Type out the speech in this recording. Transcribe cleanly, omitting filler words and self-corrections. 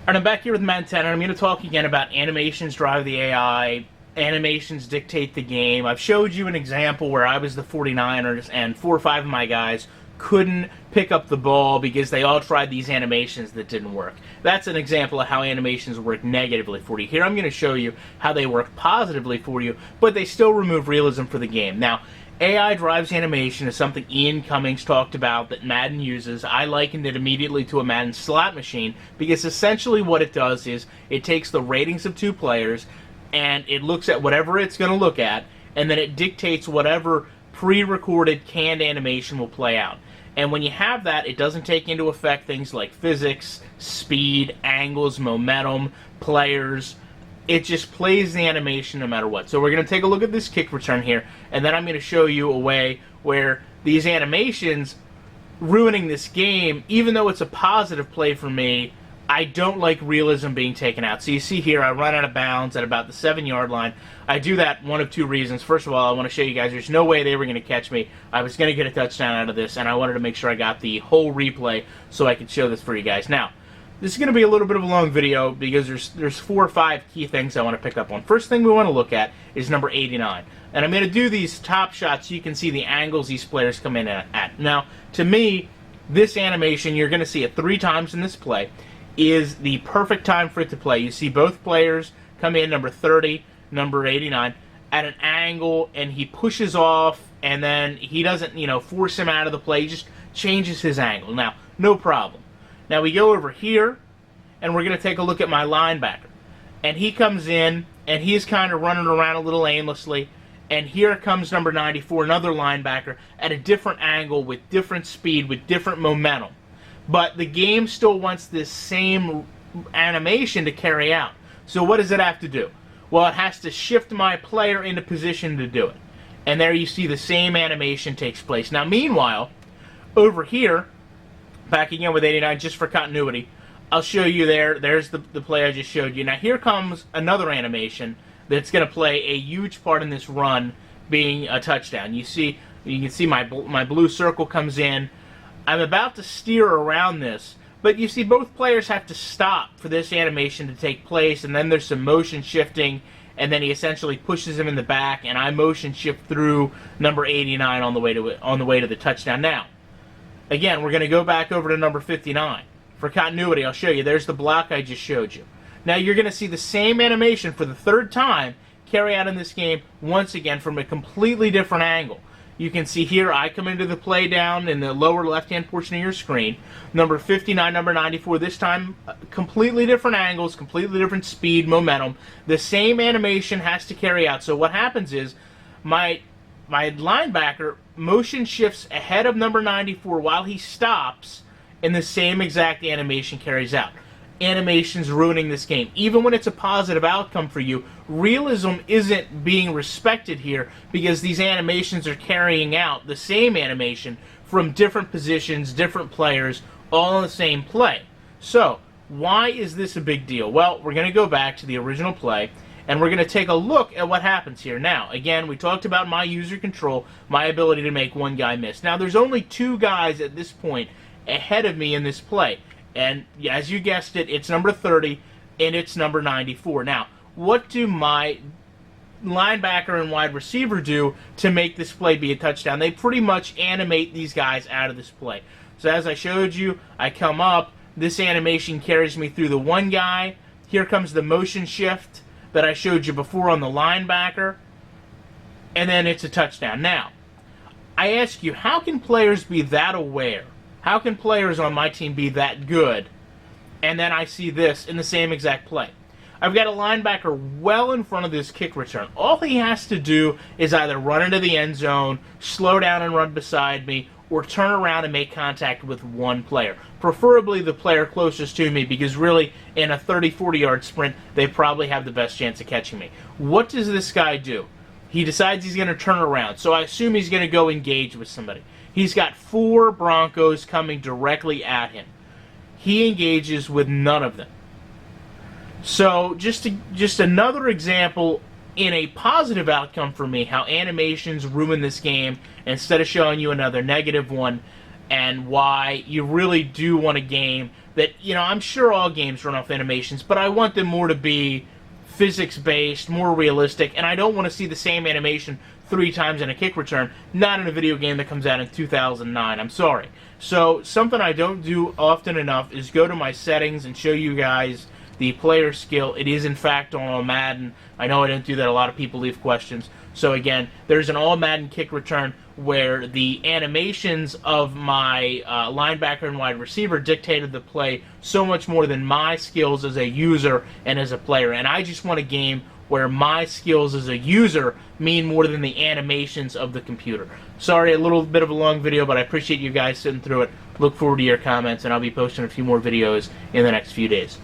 And I'm back here with Madden 10, and I'm going to talk again about animations drive the AI, animations dictate the game. I've showed you an example where I was the 49ers, and 4 or 5 of my guys couldn't pick up the ball because they all tried these animations that didn't work. That's an example of how animations work negatively for you. Here I'm going to show you how they work positively for you, but they still remove realism for the game. Now, AI drives animation is something Ian Cummings talked about that Madden uses. I likened it immediately to a Madden slot machine because essentially what it does is it takes the ratings of 2 players and it looks at whatever it's going to look at, and then it dictates whatever pre-recorded canned animation will play out. And when you have that, it doesn't take into effect things like physics, speed, angles, momentum, players. It just plays the animation no matter what. So we're going to take a look at this kick return here, and then I'm going to show you a way where these animations ruining this game, even though it's a positive play for me, I don't like realism being taken out. So you see here, I run out of bounds at about the 7-yard line. I do that one of 2 reasons. First of all, I want to show you guys there's no way they were going to catch me. I was going to get a touchdown out of this, and I wanted to make sure I got the whole replay so I could show this for you guys. Now, this is going to be a little bit of a long video because there's 4 or 5 key things I want to pick up on. First thing we want to look at is number 89. And I'm going to do these top shots so you can see the angles these players come in at. Now, to me, this animation, you're going to see it 3 times in this play, is the perfect time for it to play. You see both players come in, number 30, number 89, at an angle, and he pushes off, and then he doesn't, force him out of the play. He just changes his angle. Now, no problem. Now we go over here, and we're going to take a look at my linebacker. And he comes in, and he's kind of running around a little aimlessly, and here comes number 94, another linebacker, at a different angle, with different speed, with different momentum. But the game still wants this same animation to carry out. So what does it have to do? Well, it has to shift my player into position to do it. And there you see the same animation takes place. Now, meanwhile, over here, back again with 89, just for continuity, I'll show you there's the play I just showed you. Now, here comes another animation that's going to play a huge part in this run being a touchdown. You can see my blue circle comes in. I'm about to steer around this, but you see both players have to stop for this animation to take place, and then there's some motion shifting, and then he essentially pushes him in the back, and I motion shift through number 89 on the way to the touchdown. Now, again, we're going to go back over to number 59. For continuity, I'll show you. There's the block I just showed you. Now you're going to see the same animation for the 3rd time carry out in this game once again from a completely different angle. You can see here I come into the play down in the lower left-hand portion of your screen. Number 59, number 94, this time completely different angles, completely different speed, momentum. The same animation has to carry out. So what happens is my linebacker motion shifts ahead of number 94 while he stops, and the same exact animation carries out. Animation's ruining this game. Even when it's a positive outcome for you, realism isn't being respected here because these animations are carrying out the same animation from different positions, different players, all in the same play. So, why is this a big deal? Well, we're going to go back to the original play, and we're going to take a look at what happens here. Now, again, we talked about my user control, my ability to make one guy miss. Now, there's only 2 guys at this point ahead of me in this play. And as you guessed it, it's number 30 and it's number 94. Now, what do my linebacker and wide receiver do to make this play be a touchdown? They pretty much animate these guys out of this play. So as I showed you, I come up, this animation carries me through the one guy. Here comes the motion shift that I showed you before on the linebacker, and then it's a touchdown. Now, I ask you, how can players be that aware? How can players on my team be that good? And then I see this in the same exact play. I've got a linebacker well in front of this kick return. All he has to do is either run into the end zone, slow down and run beside me, or turn around and make contact with one player. Preferably the player closest to me, because really in a 30-40 yard sprint, they probably have the best chance of catching me. What does this guy do? He decides he's going to turn around, so I assume he's going to go engage with somebody. He's got 4 Broncos coming directly at him. He engages with none of them. So just another example in a positive outcome for me, how animations ruin this game instead of showing you another negative one, and why you really do want a game that, you know, I'm sure all games run off animations, but I want them more to be physics-based, more realistic, and I don't want to see the same animation 3 times in a kick return, not in a video game that comes out in 2009. I'm sorry. So something I don't do often enough is go to my settings and show you guys the player skill. It is in fact on All Madden. I know I didn't do that. A lot of people leave questions. So again, there's an All Madden kick return where the animations of my linebacker and wide receiver dictated the play so much more than my skills as a user and as a player. And I just want a game where my skills as a user mean more than the animations of the computer. Sorry, a little bit of a long video, but I appreciate you guys sitting through it. Look forward to your comments, and I'll be posting a few more videos in the next few days.